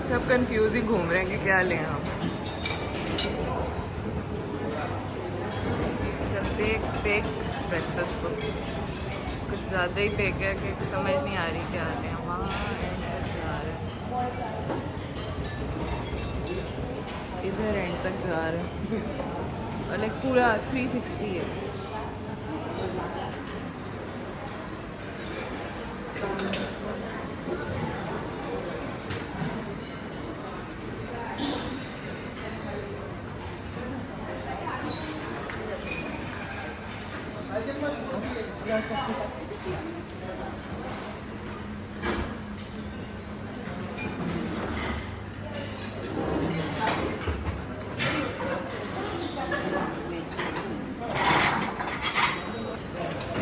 सब कंफ्यूज ही घूम रहे हैं कि क्या लें हम। बेक ब्रेकफास्ट बुफे कुछ ज़्यादा ही बेक है कि समझ नहीं आ रही क्या लें। वहाँ एंड तक जा रहे हैं, इधर एंड तक जा रहे हैं और लाइक पूरा 360 है।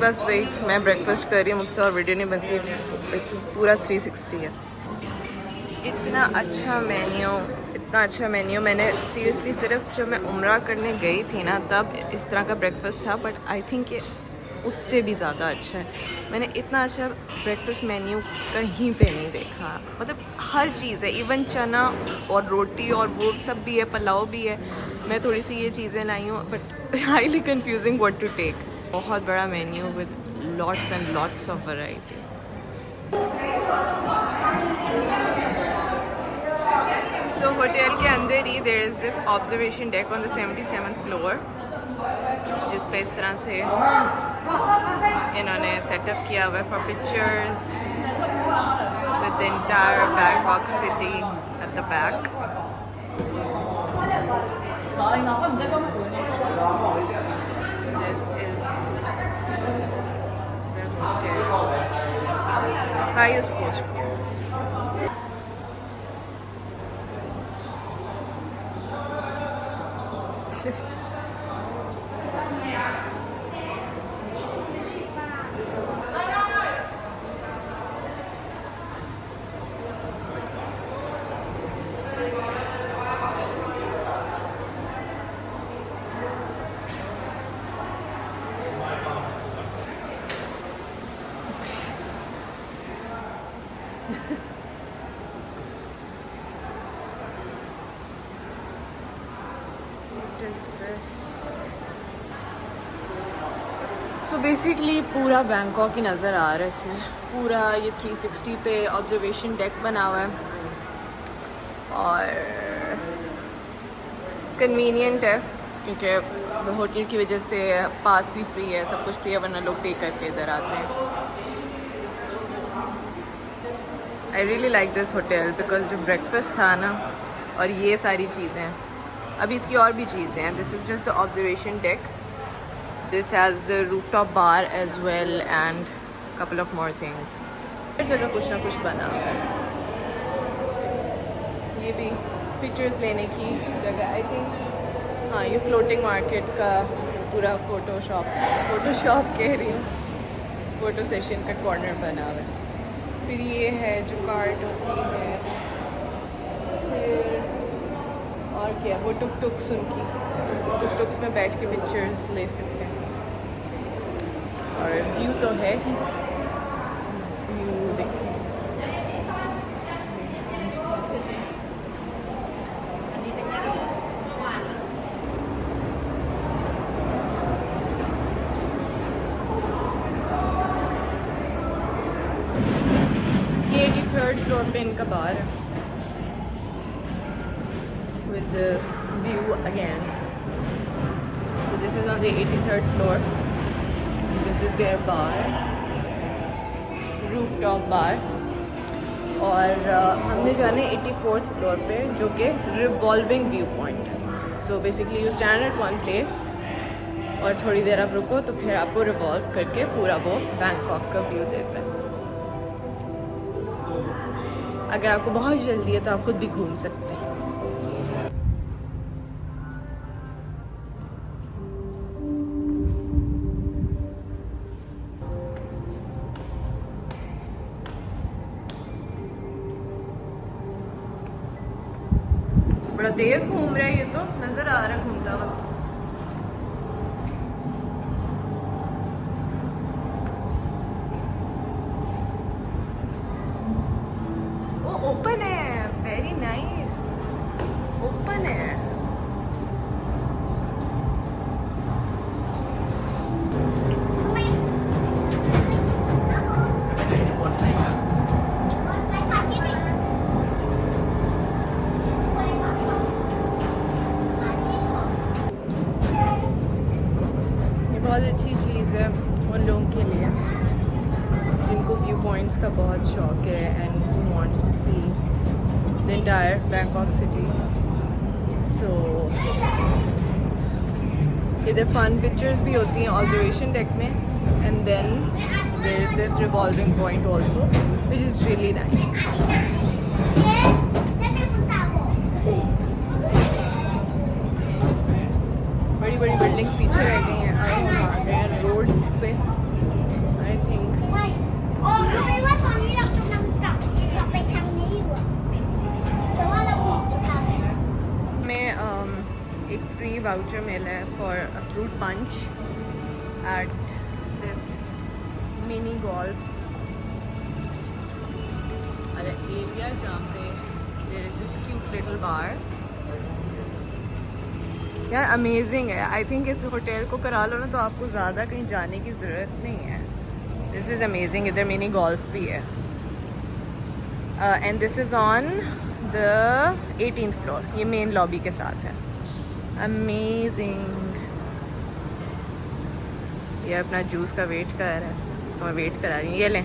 बस वही मैं ब्रेकफास्ट कर रही हूँ, मुझसे और वीडियो नहीं बनती। पूरा 360 है। इतना अच्छा मेन्यू, इतना अच्छा मेन्यू। मैंने सीरियसली सिर्फ जब मैं उम्रा करने गई थी ना तब इस तरह का ब्रेकफास्ट था, बट आई थिंक ये उससे भी ज़्यादा अच्छा है। मैंने इतना अच्छा ब्रेकफास्ट मेन्यू कहीं पे नहीं देखा। मतलब हर चीज़ है, इवन चना और रोटी और वो सब भी है, पुलाव भी है। मैं थोड़ी सी ये चीज़ें लाई हूँ, but highly confusing what to take. बहुत बड़ा menu with lots and lots of variety. So hotel के अंदर ही there is this observation deck on the 77th floor, जिस पे इस तरह से इन्होंने सेटअप किया हुआ है for pictures with the entire Bangkok city at the back. This is highest post. So basically पूरा बैंकॉक ही नज़र आ रहा है इसमें। पूरा ये 360 पे ऑब्जर्वेशन डेक बना हुआ है और कन्वीनियंट है क्योंकि होटल की वजह से पास भी फ्री है, सब कुछ फ्री है, वरना लोग पे करके इधर आते हैं। I really like this hotel because जो ब्रेकफास्ट था ना और ये सारी चीज़ें, अभी इसकी और भी चीज़ें हैं। This is just the observation deck. This has the rooftop bar as well and couple of more things. हर जगह कुछ ना कुछ बना हुआ है। ये भी पिक्चर्स लेने की जगह आई थिंक। हाँ, ये फ्लोटिंग मार्केट का पूरा फोटोशॉप कह रही हूँ, फ़ोटो सेशन का कॉर्नर बना हुआ है। फिर ये है जो कार्ट होती है, फिर और क्या वो टुक उनकी टुक में बैठ के पिक्चर्स ले सकते हैं। और व्यू तो है ही, व्यू देखिए। ये 83rd फ्लोर पे इनका बार है with the view again. So this is on the 83rd floor. This is their bar, rooftop bar. और हमने जाना है 84th फ्लोर पे जो कि रिवॉल्विंग व्यू पॉइंट है। So basically you stand at one place और थोड़ी देर आप रुको तो फिर आपको रिवॉल्व करके पूरा वो बैंकॉक का व्यू देता है। अगर आपको बहुत जल्दी है तो आप खुद भी घूम सकते हैं। बड़ा तेज घूम रहा है, ये तो नजर आ रहा है घूमता हुआ। ओ ओपन है, वेरी नाइस। बहुत अच्छी चीज़ है उन लोगों के लिए जिनको व्यू पॉइंट्स का बहुत शौक है and who wants to see the entire Bangkok city. So इधर फन पिक्चर्स भी होती हैं ऑब्जर्वेशन डेक में and then there is this revolving point also which is really nice. बड़ी बड़ी बिल्डिंग्स पीछे रह गई हैं. आई हम आ गए हैं रोड्स पे. आई थिंक में एक फ्री वाउचर मिला है for a fruit punch at this mini golf area जहाँ पे there is this cute little bar. यार अमेजिंग है. आई थिंक इस होटल को करा लो ना तो आपको ज़्यादा कहीं जाने की ज़रूरत नहीं है. This is amazing. इधर मिनी गोल्फ भी है and this is on the 18th floor. ये मेन लॉबी के साथ है. अमेजिंग. ये अपना जूस का वेट कर रहा है. उसको मैं वेट करा रही हूँ. ये लें.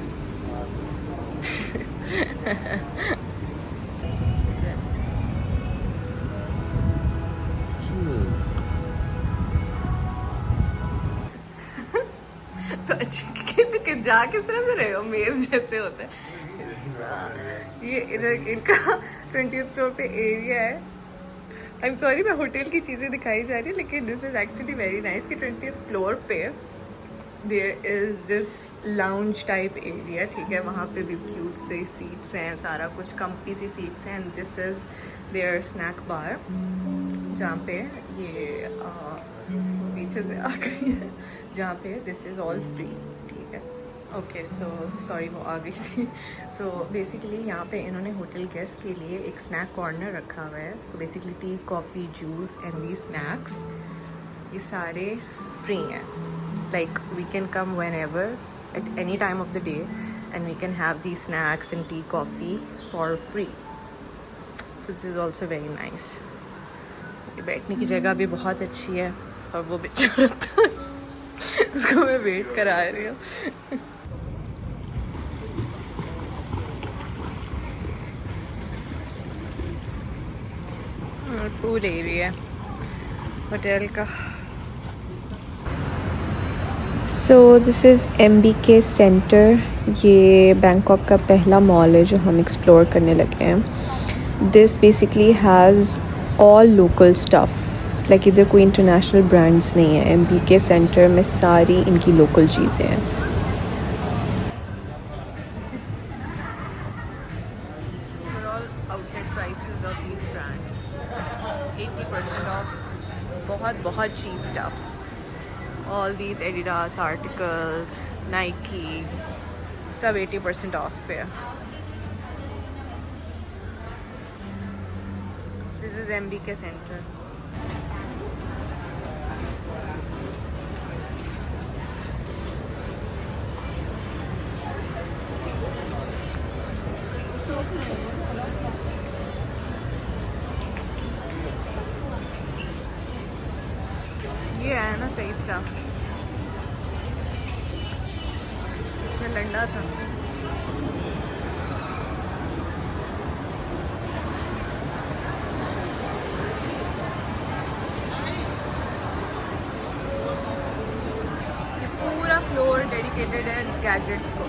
कि जा किस तरह से रहे हो. मेज जैसे होता है. ये इधर इनका 20th फ्लोर पे एरिया है. आई एम सॉरी मैं होटल की चीज़ें दिखाई जा रही है लेकिन this is actually very nice कि 20th फ्लोर पे there is this lounge type area. ठीक है. वहाँ पे भी क्यूट से सीट्स हैं. सारा कुछ कम्फी सी सीट्स हैं. And this is their snack bar जहाँ पे ये पीछे से आ गई है जहाँ पे दिस इज़ ऑल फ्री. ठीक है. ओके सो सॉरी वो आ गई थी. सो बेसिकली यहाँ पे इन्होंने होटल गेस्ट के लिए एक स्नैक कॉर्नर रखा हुआ है. So basically tea coffee juice and the snacks ये सारे फ्री हैं. Like we can come whenever at any time of the day and we can have the snacks and tea coffee for free. So this is also very nice. बैठने की जगह भी बहुत अच्छी है और वो बेचारा था उसको मैं वेट करा रही हूँ. पूल एरिया होटल का. सो दिस इज़ MBK सेंटर. ये बैंकॉक का पहला मॉल है जो हम एक्सप्लोर करने लगे हैं. This basically has all local stuff. Like इधर कोई इंटरनेशनल ब्रांड्स नहीं है. MBK सेंटर में सारी इनकी लोकल चीज़ें हैं. Outlet prices of these brands 80% off. बहुत cheap stuff. All these Adidas articles Nike सब 80% ऑफ पे. This is MBK centre. ये है ना सही स्टफ. अच्छा लंडा था. ये पूरा फ्लोर डेडिकेटेड है गैजेट्स को.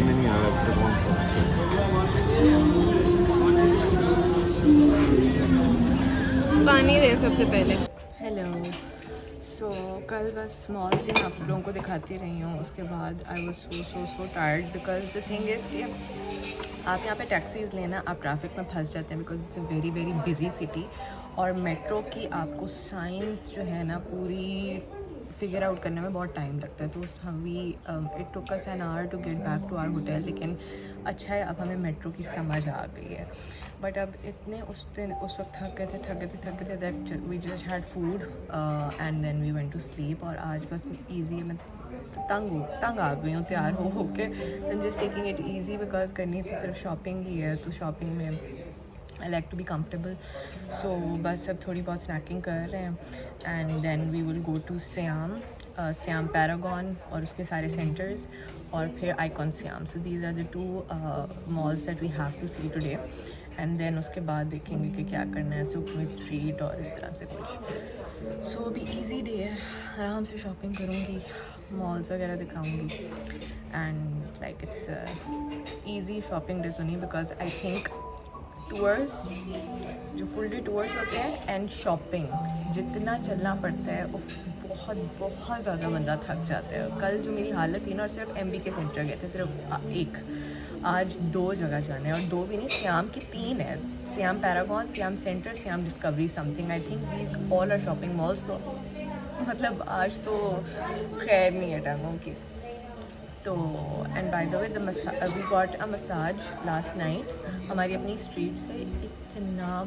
Many are the one for हैं सबसे पहले। हेलो। सो कल बस मॉल्स ही मैं आप लोगों को दिखाती रही हूँ, उसके बाद I was so tired because the thing is कि आप यहाँ पे टैक्सीज़ लेना, आप ट्रैफिक में फंस जाते हैं because it's a very very busy city. और मेट्रो की आपको साइंस जो है ना पूरी फिगर आउट करने में बहुत टाइम लगता है। तो we it took us an hour to get back to our hotel, लेकिन अच्छा है अब हमें मेट्रो की समझ आ गई है। बट अब इतने उस वक्त थक गए थे that we just had food and then we went to sleep. और आज बस ईजी, मैं तंग आ गई हूँ तैयार हो के। तो I am just taking it easy because करनी तो सिर्फ शॉपिंग ही है, तो शॉपिंग में I like to be comfortable. So बस अब थोड़ी बहुत स्नैकिंग कर रहे हैं and then we will go to Siam Paragon और उसके सारे सेंटर्स, और फिर Icon Siam. So these are the 2 malls that we have to see today. And then उसके बाद देखेंगे कि क्या करना है, सुखमत स्ट्रीट और इस तरह से कुछ। सो अभी ईजी डे है, आराम से शॉपिंग करूँगी, मॉल्स वगैरह दिखाऊँगी and like it's easy shopping day तो नहीं, बिकॉज आई थिंक टूर्स जो फुल डे टूर्स होते हैं एंड शॉपिंग जितना चलना पड़ता है बहुत ज़्यादा बंदा थक जाता है। कल जो मेरी हालत थी ना, और सिर्फ MBK सेंटर गए थे, सिर्फ एक, आज 2 जगह जाने हैं, और 2 भी नहीं, सियाम की 3 है, Siam Paragon, Siam Center, Siam Discovery something. I think these all are shopping malls. तो मतलब आज तो खैर नहीं है टाइमों की। तो and by the way we got a massage last night. हमारी अपनी स्ट्रीट से इतना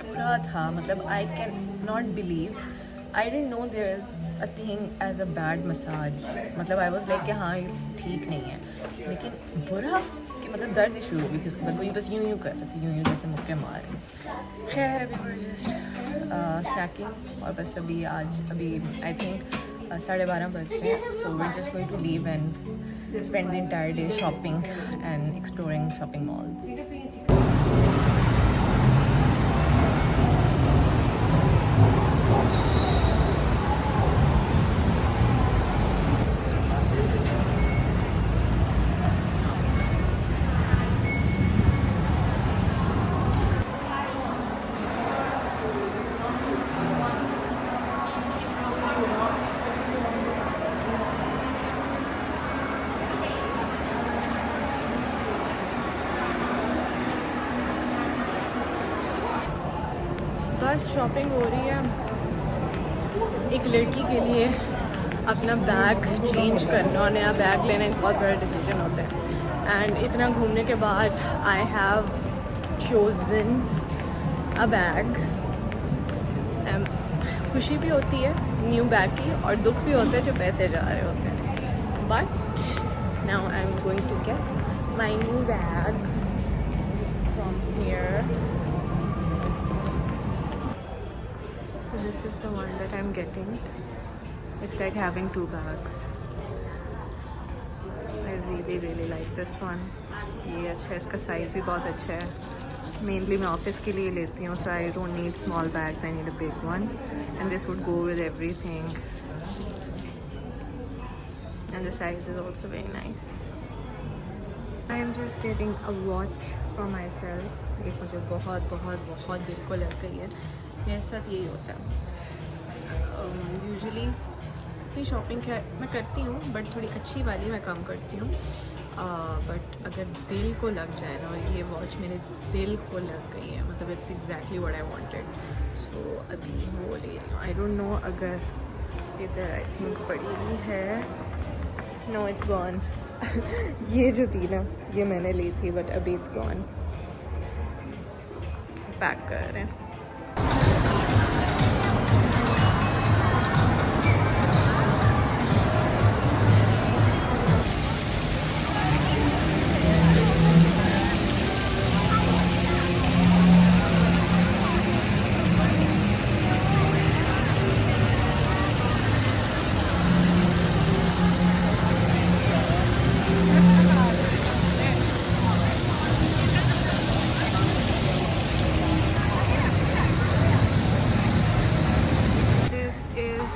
बुरा था, मतलब I can not believe, I don't know there is a thing as a bad massage. मतलब आई वॉज लाइक कि हाँ ये ठीक नहीं है, लेकिन बुरा कि मतलब दर्द ही शुरू हो गई थी उसके बाद। वो बस यूँ कर रही थी, यूँ जैसे मुक्के मार रही। खैर अभी वर जस्ट स्नैकिंग, और बस अभी आई थिंक 12:30 बज रहे हैं। So we just going to leave and spend the entire day shopping and exploring shopping malls. बस शॉपिंग हो रही है। एक लड़की के लिए अपना बैग चेंज करना और नया बैग लेना एक बहुत बड़ा डिसीजन होता है। एंड इतना घूमने के बाद I have chosen a bag. खुशी भी होती है न्यू बैग की, और दुख भी होता है जो पैसे जा रहे होते हैं। But now I am going to get my new bag from here. So this is the one that I'm getting. It's like having 2 bags. I really like this one. ये अच्छा है, इसका साइज़ भी बहुत अच्छा है। मेनली मैं office के लिए लेती हूँ, so I don't need small bags, I need a big one. And this would go with everything. And the size is also very nice. I am just getting a watch for myself. एक मुझे बहुत दिल को लग गई है। मेरे साथ यही होता है यूजुअली। अपनी शॉपिंग मैं करती हूँ, बट थोड़ी अच्छी वाली मैं कम करती हूँ। बट अगर दिल को लग जाए ना, और ये वॉच मेरे दिल को लग गई है, मतलब it's exactly what I wanted. So अभी वो ले रही हूँ। आई डोंट नो अगर इधर आई थिंक पड़ी हुई है। No it's gone. ये जो थी ना, ये मैंने ली थी, बट अभी इट्स गॉन। पैक कर रहे हैं।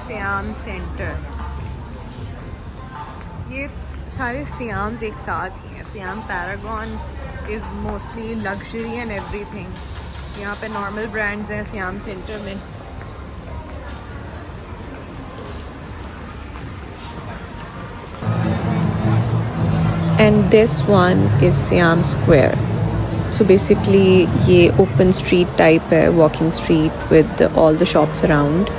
सियाम सेंटर, ये सारे सियाम्स एक साथ ही हैं। SIAM Paragon is mostly luxury and everything. यहाँ पे नॉर्मल ब्रांड्स हैं सियाम सेंटर में, and this one is SIAM square. So basically ये ओपन स्ट्रीट टाइप है, walking street with all the shops around.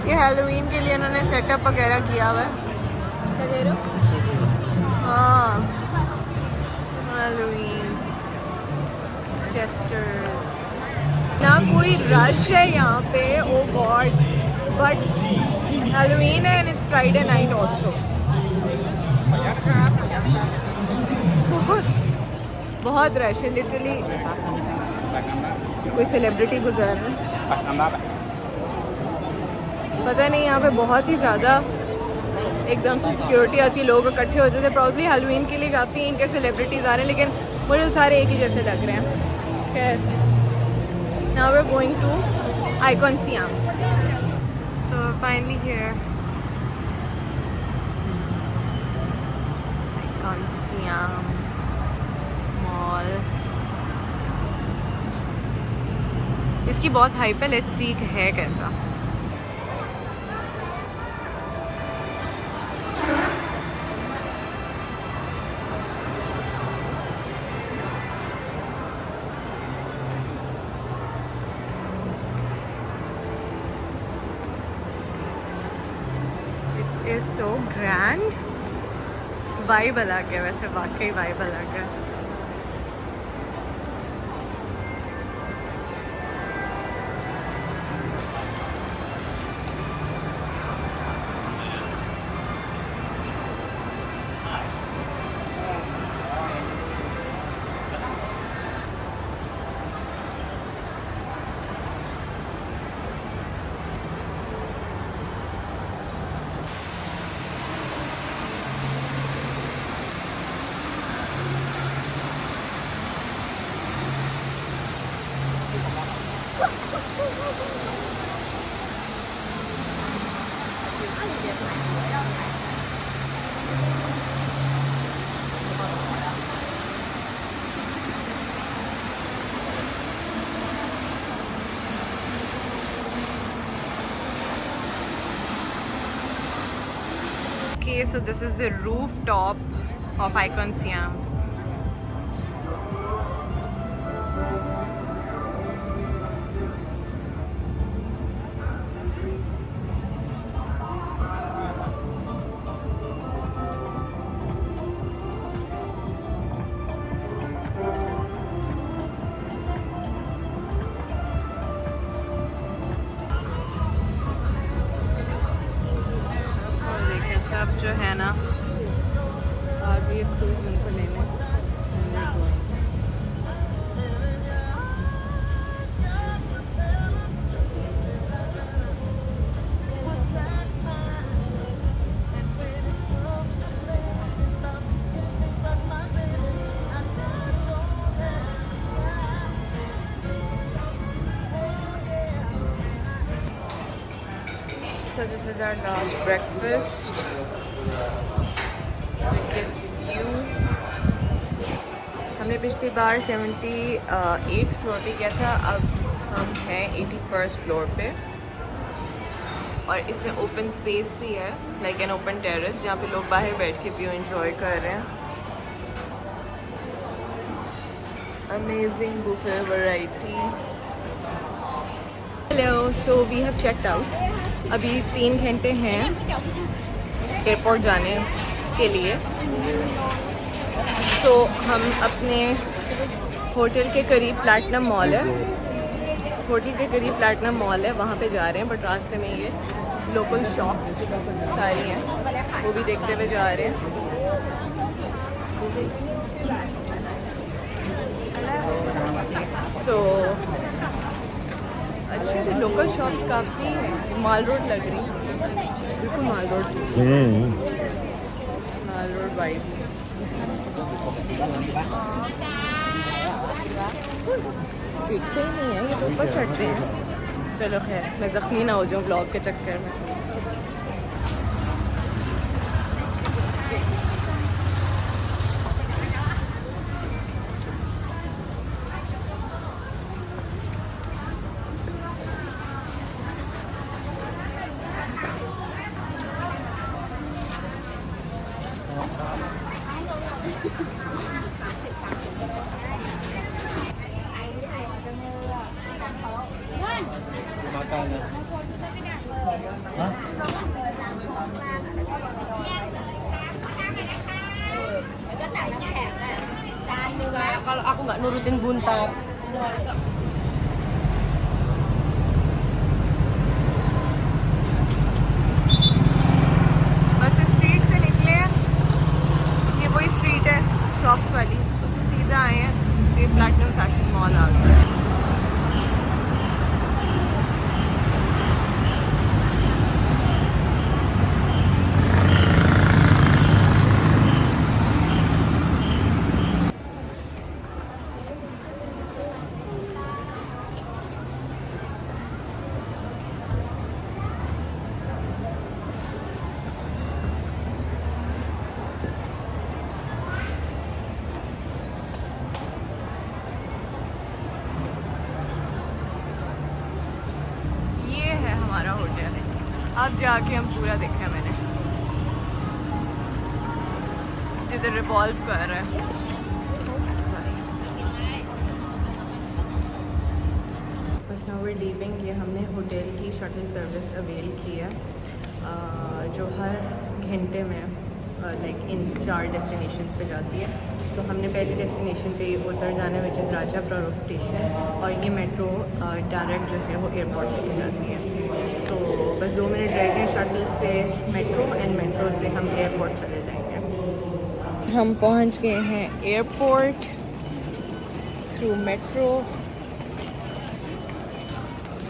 ये हैलोवीन के लिए उन्होंने सेटअप वगैरह किया हुआ है. क्या कह रहे हो? हाँ, हैलोवीन चेस्टर्स. ना कोई रश है यहाँ पे, ओ गॉड, बट हैलोवीन है and it's Friday night also. बहुत रश है लिटरली. कोई सेलिब्रिटी गुजर रहे हैं, पता नहीं. यहाँ पे बहुत ही ज़्यादा एकदम से सिक्योरिटी आती है, लोग इकट्ठे हो जाते हैं. प्रॉब्ली हैलोवीन के लिए काफ़ी इनके सेलिब्रिटीज़ आ रहे हैं, लेकिन मुझे सारे एक ही जैसे लग रहे हैं. खैर, now we are going to Icon Siam. So finally here Icon Siam mall. इसकी बहुत हाइप है, लेट्स सी है कैसा. It is so grand. Vibe अलग है, वैसे वाकई वाइब अलग है. Okay, so this is the rooftop of Icon Siam. सब जो है ना, आप ये क्रूज उनको लेने. So this is our last breakfast with this view. हमने पिछली बार 78th फ्लोर पे किया था, अब हम हैं 81st फ्लोर पे. और इसमें ओपन स्पेस भी है, लाइक एन ओपन टेरेस, जहाँ पे लोग बाहर बैठ के व्यू एंजॉय कर रहे हैं. Amazing buffet variety. Hello, so we have checked out. अभी 3 घंटे हैं एयरपोर्ट जाने के लिए. तो हम अपने होटल के करीब प्लैटिनम मॉल है, वहाँ पे जा रहे हैं. बट रास्ते में ये लोकल शॉप्स सारी हैं, वो भी देखते हुए जा रहे हैं. सो अच्छे थे लोकल शॉप्स काफ़ी हैं. माल रोड लग रही है, बिल्कुल माल रोड वाइब्स. दिखते ही नहीं है, ये तो ऊपर चढ़ते हैं. चलो खैर, मैं ज़ख्मी ना हो जाऊँ ब्लॉग के चक्कर में. Mak Nuruddin Buntar. बस स्ट्रीट से निकले हैं, ये वही स्ट्रीट है शॉप्स वाली, उससे सीधा आए हैं तो ये प्लैटिनम फैशन मॉल आ गया है। हमारा होटल है, अब जाके हम पूरा देखा मैंने, इधर रिवॉल्व कर रहा है। बस नाउ वी लीविंग, ये हमने होटल की शटल सर्विस अवेल की है जो हर घंटे में लाइक इन 4 डेस्टिनेशंस पे जाती है। तो हमने पहली डेस्टिनेशन पे उतर जाना है which is Raja Prague station, और ये मेट्रो डायरेक्ट जो है वो एयरपोर्ट लेके जाती है। सो बस 2 मिनट रह गए शटल से मेट्रो, एंड मेट्रो से हम एयरपोर्ट चले जाएंगे। हम पहुंच गए हैं एयरपोर्ट थ्रू मेट्रो,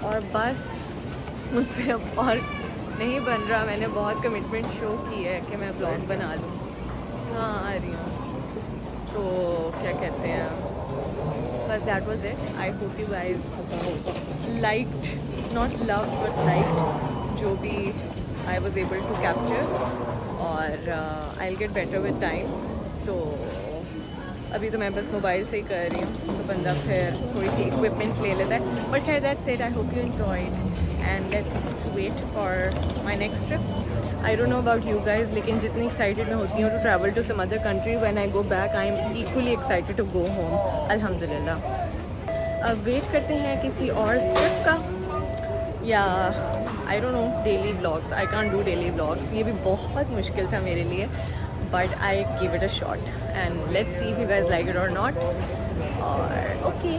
और बस मुझसे अब और नहीं बन रहा। मैंने बहुत कमिटमेंट शो की है कि मैं ब्लॉग बना लूँ। हाँ आ रही हूँ, तो क्या कहते हैं, बस that was it. I hope you guys liked, not love but liked जो भी I was able to capture, और I will get better with time. तो अभी तो मैं बस मोबाइल से ही कर रही हूँ, तो बंदा फिर थोड़ी सी इक्विपमेंट ले लेता है। बट खैर that's it, I hope you enjoyed, and let's wait for my next trip. I don't know about you guys, लेकिन जितनी एक्साइटेड मैं होती हूँ to travel to some other country, when I go back I am equally excited to go home, अल्हम्दुलिल्लाह। अब wait करते हैं किसी और ट्रिप का, या आई don't no daily vlogs. I can't do daily vlogs, ये भी बहुत मुश्किल था मेरे लिए, but I give it a shot and let's see if you guys like it or not. Or okay,